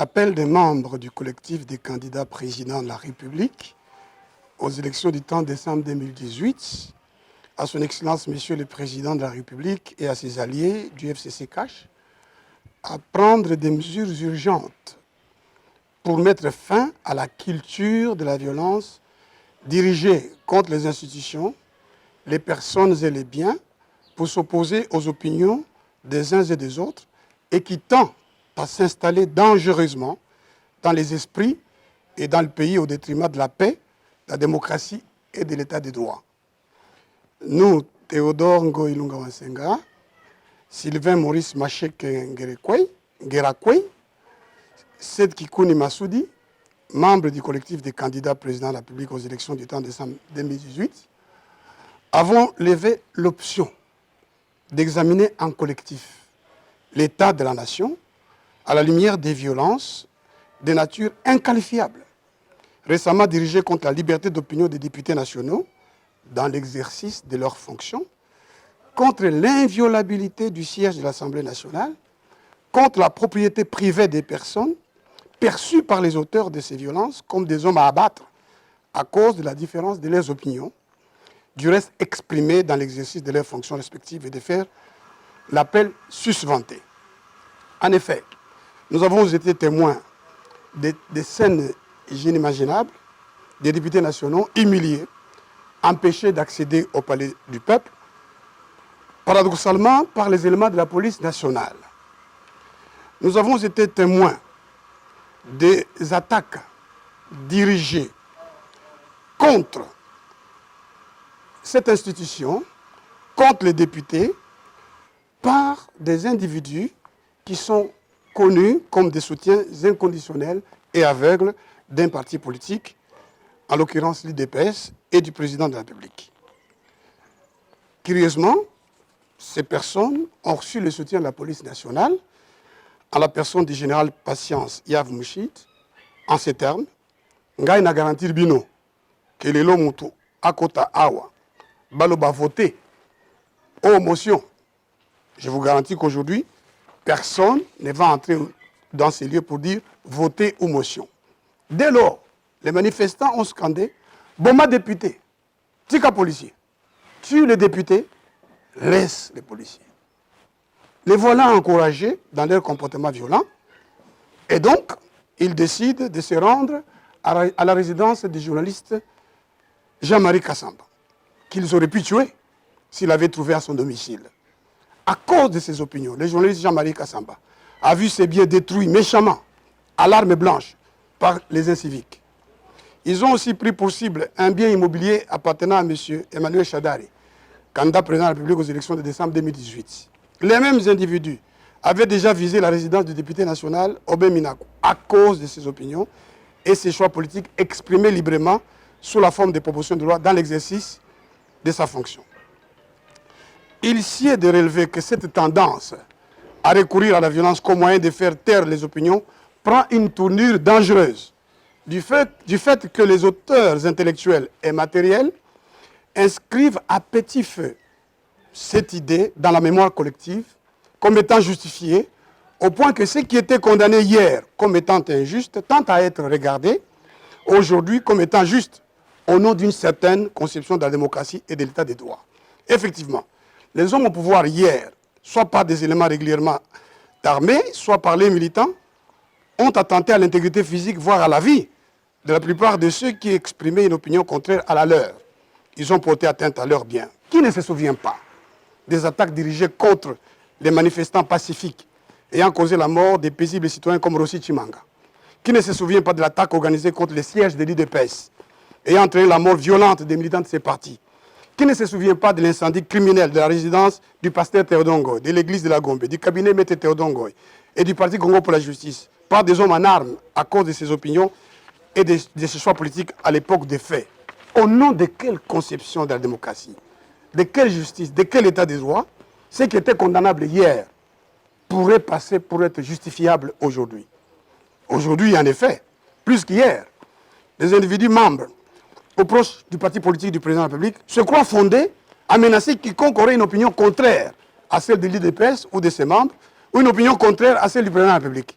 Appel des membres du collectif des candidats présidents de la République aux élections du 30 décembre 2018 à son Excellence Monsieur le Président de la République et à ses alliés du FCC-CACH à prendre des mesures urgentes pour mettre fin à la culture de la violence dirigée contre les institutions, les personnes et les biens pour s'opposer aux opinions des uns et des autres et qui tend à s'installer dangereusement dans les esprits et dans le pays au détriment de la paix, de la démocratie et de l'état de droit. Nous, Théodore Ngoïlunga Wasenga, Sylvain Maurice Machek Ngerakwei, Seth Kikouni Massoudi, membre du collectif des candidats présidents de la République aux élections du 30 décembre 2018, avons levé l'option d'examiner en collectif l'état de la nation à la lumière des violences de nature inqualifiable, récemment dirigées contre la liberté d'opinion des députés nationaux dans l'exercice de leurs fonctions, contre l'inviolabilité du siège de l'Assemblée nationale, contre la propriété privée des personnes perçues par les auteurs de ces violences comme des hommes à abattre à cause de la différence de leurs opinions, du reste exprimé dans l'exercice de leurs fonctions respectives et de faire l'appel susvanté. En effet, nous avons été témoins des scènes inimaginables, des députés nationaux humiliés, empêchés d'accéder au palais du peuple, paradoxalement par les éléments de la police nationale. Nous avons été témoins des attaques dirigées contre cette institution, contre les députés, par des individus qui sont connus comme des soutiens inconditionnels et aveugles d'un parti politique, en l'occurrence l'UDPS, et du président de la République. Curieusement, ces personnes ont reçu le soutien de la police nationale en la personne du général Patience Yav Mouchid, en ces termes, Ngai na garantir bino que les lomuto akota awa baloba voter aux motions. Je vous garantis qu'aujourd'hui, personne ne va entrer dans ces lieux pour dire voter ou motion. Dès lors, les manifestants ont scandé Boma député, tika policier. Tue les députés, laisse les policiers. Les voilà encouragés dans leur comportement violent et donc ils décident de se rendre à la résidence du journaliste Jean-Marie Kassamba, qu'ils auraient pu tuer s'il avait trouvé à son domicile. À cause de ses opinions, le journaliste Jean-Marie Kassamba a vu ses biens détruits méchamment à l'arme blanche par les inciviques. Ils ont aussi pris pour cible un bien immobilier appartenant à M. Emmanuel Chadari, candidat président de la République aux élections de décembre 2018. Les mêmes individus avaient déjà visé la résidence du député national Obé Minakou à cause de ses opinions et ses choix politiques exprimés librement sous la forme de propositions de loi dans l'exercice de sa fonction. Il sied de relever que cette tendance à recourir à la violence comme moyen de faire taire les opinions prend une tournure dangereuse du fait que les auteurs intellectuels et matériels inscrivent à petit feu cette idée dans la mémoire collective comme étant justifiée, au point que ce qui était condamné hier comme étant injuste tente à être regardé aujourd'hui comme étant juste au nom d'une certaine conception de la démocratie et de l'état des droits. Effectivement, les hommes au pouvoir hier, soit par des éléments régulièrement armés, soit par les militants, ont attenté à l'intégrité physique, voire à la vie de la plupart de ceux qui exprimaient une opinion contraire à la leur. Ils ont porté atteinte à leurs biens. Qui ne se souvient pas des attaques dirigées contre les manifestants pacifiques ayant causé la mort des paisibles citoyens comme Rossi Chimanga? Qui ne se souvient pas de l'attaque organisée contre les sièges de l'UDPS ayant entraîné la mort violente des militants de ces partis? Qui ne se souvient pas de l'incendie criminel de la résidence du pasteur Théodore Ngoï, de l'église de la Gombe, du cabinet Maître Théodore Ngoï et du parti Congo pour la justice, par des hommes en armes à cause de ses opinions et de ses choix politiques à l'époque des faits? Au nom de quelle conception de la démocratie, de quelle justice, de quel état des droits, ce qui était condamnable hier pourrait passer pour être justifiable aujourd'hui? Aujourd'hui, en effet, plus qu'hier, les individus membres aux proches du parti politique du président de la République se croient fondés à menacer quiconque aurait une opinion contraire à celle de l'UDPS ou de ses membres, ou une opinion contraire à celle du président de la République.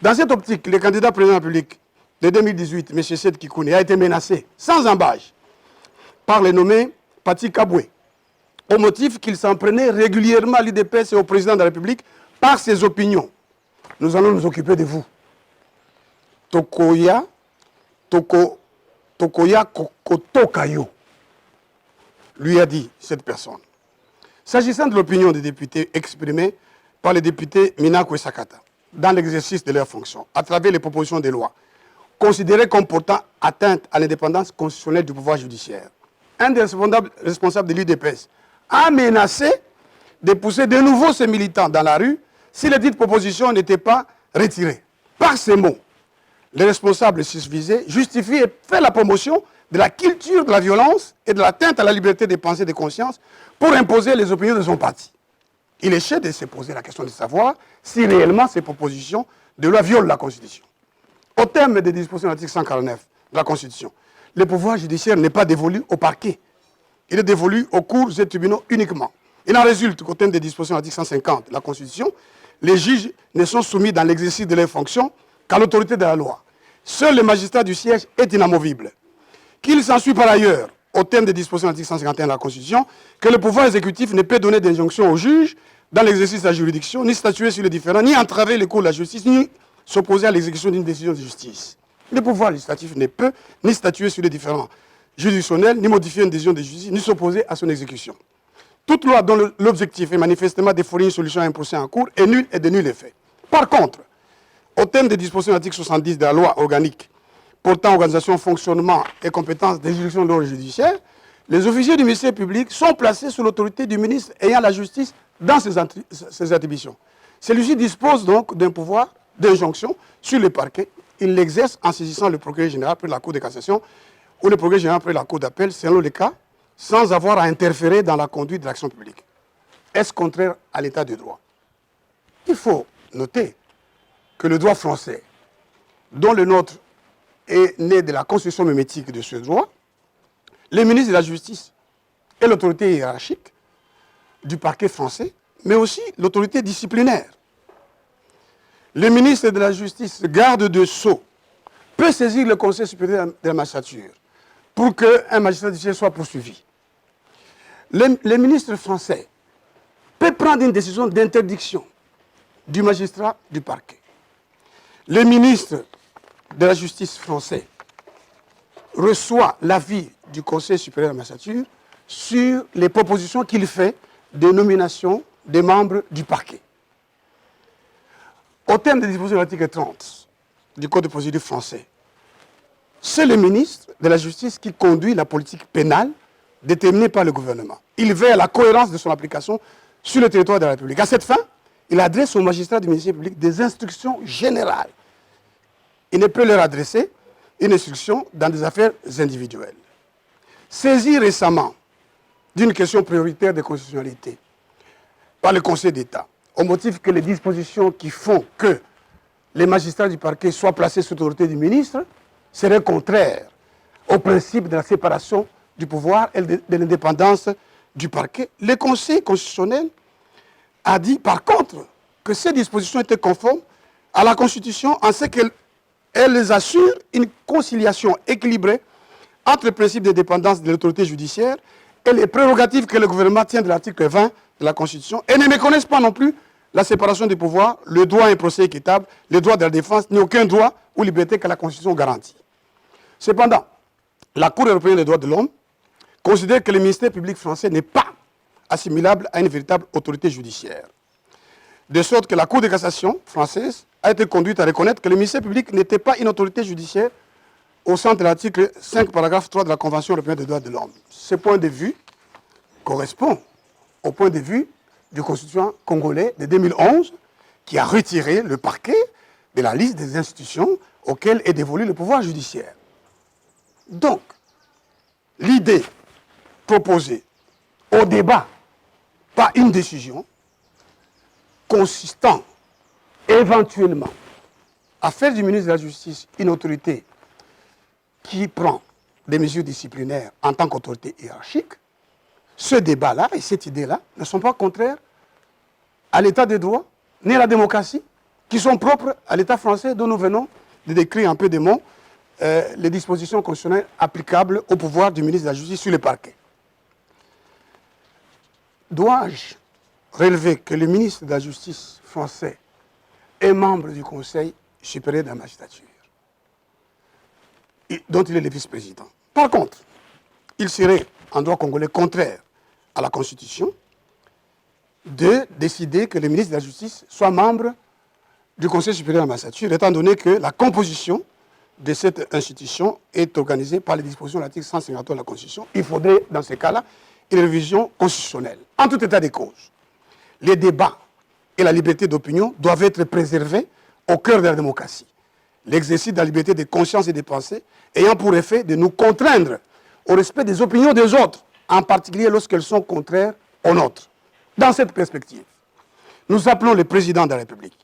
Dans cette optique, le candidat président de la République de 2018, M. Seth Kikouni, a été menacé sans embâche par le nommé Pati Kabwe, au motif qu'il s'en prenait régulièrement à l'UDPS et au président de la République par ses opinions. Nous allons nous occuper de vous. Tokoya Kotokayo, lui a dit cette personne. S'agissant de l'opinion des députés exprimée par les députés Minakou et Sakata, dans l'exercice de leurs fonctions, à travers les propositions de loi, considérées comme portant atteinte à l'indépendance constitutionnelle du pouvoir judiciaire, un des responsables de l'UDPS a menacé de pousser de nouveau ses militants dans la rue si les dites propositions n'étaient pas retirées. Par ces mots, les responsables susvisés justifient et font la promotion de la culture de la violence et de l'atteinte à la liberté des pensées et de conscience pour imposer les opinions de son parti. Il est cher de se poser la question de savoir si réellement ces propositions de loi violent la Constitution. Au terme des dispositions de l'article 149 de la Constitution, le pouvoir judiciaire n'est pas dévolu au parquet. Il est dévolu aux cours et tribunaux uniquement. Il en résulte qu'au terme des dispositions de l'article 150 de la Constitution, les juges ne sont soumis dans l'exercice de leurs fonctions qu'à l'autorité de la loi. Seul le magistrat du siège est inamovible. Qu'il s'ensuit par ailleurs, au terme des dispositions de l'article 151 de la Constitution, que le pouvoir exécutif ne peut donner d'injonction aux juges dans l'exercice de la juridiction, ni statuer sur les différends, ni entraver les cours de la justice, ni s'opposer à l'exécution d'une décision de justice. Le pouvoir législatif ne peut ni statuer sur les différends juridictionnels, ni modifier une décision de justice, ni s'opposer à son exécution. Toute loi dont l'objectif est manifestement de fournir une solution à un procès en cours est nulle et de nul effet. Par contre, au terme des dispositions de l'article 70 de la loi organique portant organisation, fonctionnement et compétences des juridictions de l'ordre judiciaire, les officiers du ministère public sont placés sous l'autorité du ministre ayant la justice dans ses attributions. Celui-ci dispose donc d'un pouvoir d'injonction sur le parquet. Il l'exerce en saisissant le procureur général près de la Cour de cassation ou le procureur général près de la Cour d'appel, selon le cas, sans avoir à interférer dans la conduite de l'action publique. Est-ce contraire à l'état de droit? Il faut noter que le droit français, dont le nôtre est né de la construction mimétique de ce droit, le ministre de la Justice est l'autorité hiérarchique du parquet français, mais aussi l'autorité disciplinaire. Le ministre de la Justice, garde de sceaux, peut saisir le Conseil supérieur de la magistrature pour qu'un magistrat judiciaire soit poursuivi. Le ministre français peut prendre une décision d'interdiction du magistrat du parquet. Le ministre de la Justice français reçoit l'avis du Conseil supérieur de la magistrature sur les propositions qu'il fait de nomination des membres du parquet. Au terme des dispositions de l'article 30 du Code de procédure français, c'est le ministre de la Justice qui conduit la politique pénale déterminée par le gouvernement. Il veille à la cohérence de son application sur le territoire de la République. À cette fin, il adresse aux magistrats du ministère public des instructions générales. Il ne peut leur adresser une instruction dans des affaires individuelles. Saisi récemment d'une question prioritaire de constitutionnalité par le Conseil d'État, au motif que les dispositions qui font que les magistrats du parquet soient placés sous l'autorité du ministre seraient contraires au principe de la séparation du pouvoir et de l'indépendance du parquet. Le Conseil constitutionnel a dit par contre que ces dispositions étaient conformes à la Constitution en ce qu'elles assurent une conciliation équilibrée entre le principe d'indépendance de l'autorité judiciaire et les prérogatives que le gouvernement tient de l'article 20 de la Constitution et ne méconnaissent pas non plus la séparation des pouvoirs, le droit à un procès équitable, le droit de la défense, ni aucun droit ou liberté que la Constitution garantit. Cependant, la Cour européenne des droits de l'homme considère que le ministère public français n'est pas assimilable à une véritable autorité judiciaire. De sorte que la Cour de cassation française a été conduite à reconnaître que le ministère public n'était pas une autorité judiciaire au sens de l'article 5, paragraphe 3 de la Convention européenne des droits de l'homme. Ce point de vue correspond au point de vue du constituant congolais de 2011 qui a retiré le parquet de la liste des institutions auxquelles est dévolu le pouvoir judiciaire. Donc, l'idée proposée au débat par une décision consistant éventuellement à faire du ministre de la Justice une autorité qui prend des mesures disciplinaires en tant qu'autorité hiérarchique, ce débat-là et cette idée-là ne sont pas contraires à l'état de droit, ni à la démocratie, qui sont propres à l'État français dont nous venons de décrire un peu des mots les dispositions constitutionnelles applicables au pouvoir du ministre de la Justice sur les parquets. Dois-je relever que le ministre de la Justice français est membre du Conseil supérieur de la magistrature, dont il est le vice-président. Par contre, il serait, en droit congolais, contraire à la Constitution de décider que le ministre de la Justice soit membre du Conseil supérieur de la magistrature, étant donné que la composition de cette institution est organisée par les dispositions de l'article 153 de la Constitution. Il faudrait, dans ce cas-là, une révision constitutionnelle. En tout état de cause, les débats et la liberté d'opinion doivent être préservés au cœur de la démocratie. L'exercice de la liberté de conscience et de pensée ayant pour effet de nous contraindre au respect des opinions des autres, en particulier lorsqu'elles sont contraires aux nôtres. Dans cette perspective, nous appelons le président de la République,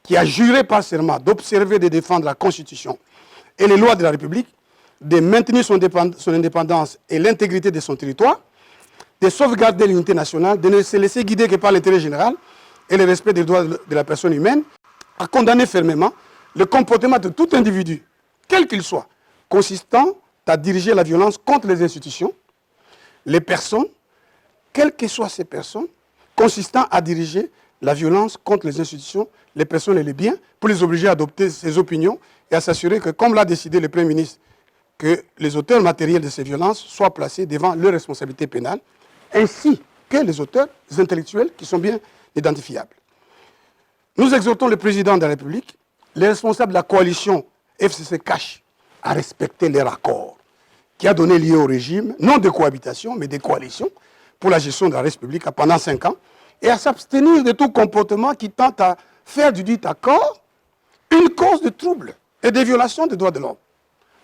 qui a juré par serment d'observer et de défendre la Constitution et les lois de la République, de maintenir son indépendance et l'intégrité de son territoire, de sauvegarder l'unité nationale, de ne se laisser guider que par l'intérêt général et le respect des droits de la personne humaine, à condamner fermement le comportement de tout individu, quel qu'il soit, consistant à diriger la violence contre les institutions, les personnes, quelles que soient ces personnes, consistant à diriger la violence contre les institutions, les personnes et les biens, pour les obliger à adopter ces opinions et à s'assurer que, comme l'a décidé le Premier ministre, que les auteurs matériels de ces violences soient placés devant leurs responsabilités pénales, ainsi que les auteurs intellectuels qui sont bien identifiables. Nous exhortons le président de la République, les responsables de la coalition FCC-CACH, à respecter leur accord qui a donné lieu au régime, non de cohabitation, mais de coalition, pour la gestion de la République pendant 5 ans, et à s'abstenir de tout comportement qui tente à faire du dit accord une cause de trouble et de violation des droits de l'homme.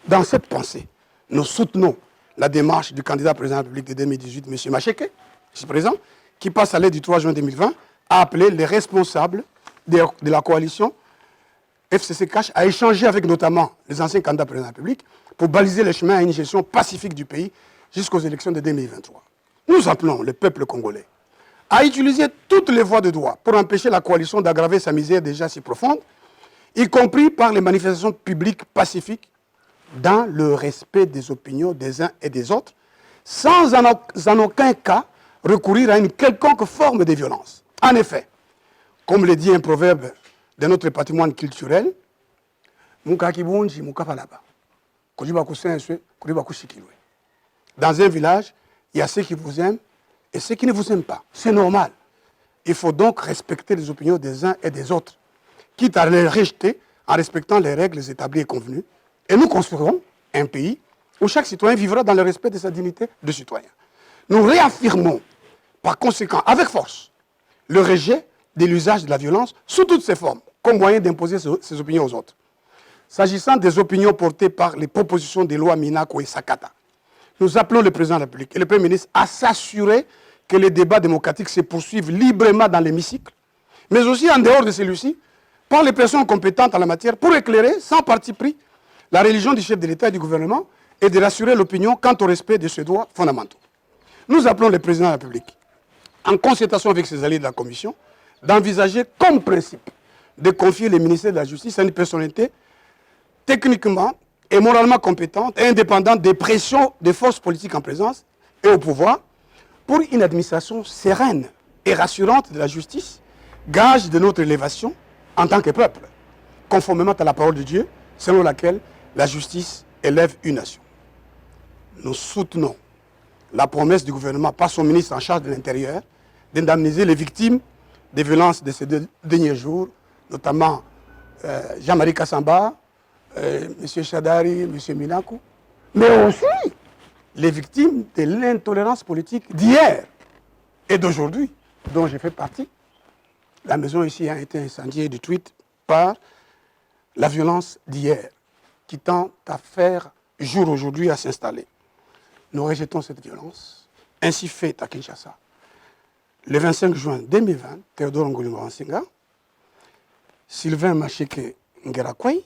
Dans cette pensée, nous soutenons la démarche du candidat président de la République de 2018, M. Macheke, ici présent, qui passe à l'aide du 3 juin 2020, a appelé les responsables de la coalition FCC-CACH à échanger avec notamment les anciens candidats présidents de la République pour baliser le chemin à une gestion pacifique du pays jusqu'aux élections de 2023. Nous appelons le peuple congolais à utiliser toutes les voies de droit pour empêcher la coalition d'aggraver sa misère déjà si profonde, y compris par les manifestations publiques pacifiques dans le respect des opinions des uns et des autres, sans en aucun cas recourir à une quelconque forme de violence. En effet, comme le dit un proverbe de notre patrimoine culturel, dans un village, il y a ceux qui vous aiment et ceux qui ne vous aiment pas. C'est normal. Il faut donc respecter les opinions des uns et des autres, quitte à les rejeter en respectant les règles établies et convenues. Et nous construirons un pays où chaque citoyen vivra dans le respect de sa dignité de citoyen. Nous réaffirmons, par conséquent, avec force, le rejet de l'usage de la violence sous toutes ses formes, comme moyen d'imposer ses opinions aux autres. S'agissant des opinions portées par les propositions des lois Minako et Sakata, nous appelons le président de la République et le Premier ministre à s'assurer que les débats démocratiques se poursuivent librement dans l'hémicycle, mais aussi en dehors de celui-ci, par les personnes compétentes en la matière, pour éclairer, sans parti pris, la religion du chef de l'État et du gouvernement et de rassurer l'opinion quant au respect de ses droits fondamentaux. Nous appelons le président de la République, en concertation avec ses alliés de la Commission, d'envisager comme principe de confier le ministère de la Justice à une personnalité techniquement et moralement compétente et indépendante des pressions des forces politiques en présence et au pouvoir pour une administration sereine et rassurante de la justice, gage de notre élévation en tant que peuple, conformément à la parole de Dieu, selon laquelle la justice élève une nation. Nous soutenons la promesse du gouvernement par son ministre en charge de l'Intérieur d'indemniser les victimes des violences de ces derniers jours, notamment Jean-Marie Kassamba, M. Chadari, M. Minakou, mais aussi les victimes de l'intolérance politique d'hier et d'aujourd'hui, dont j'ai fait partie. La maison ici a été incendiée et détruite par la violence d'hier, qui tend à faire jour aujourd'hui à s'installer. Nous rejetons cette violence, ainsi faite à Kinshasa. Le 25 juin 2020, Théodore Ngolima Wansinga, Sylvain Macheke Ngerakwei,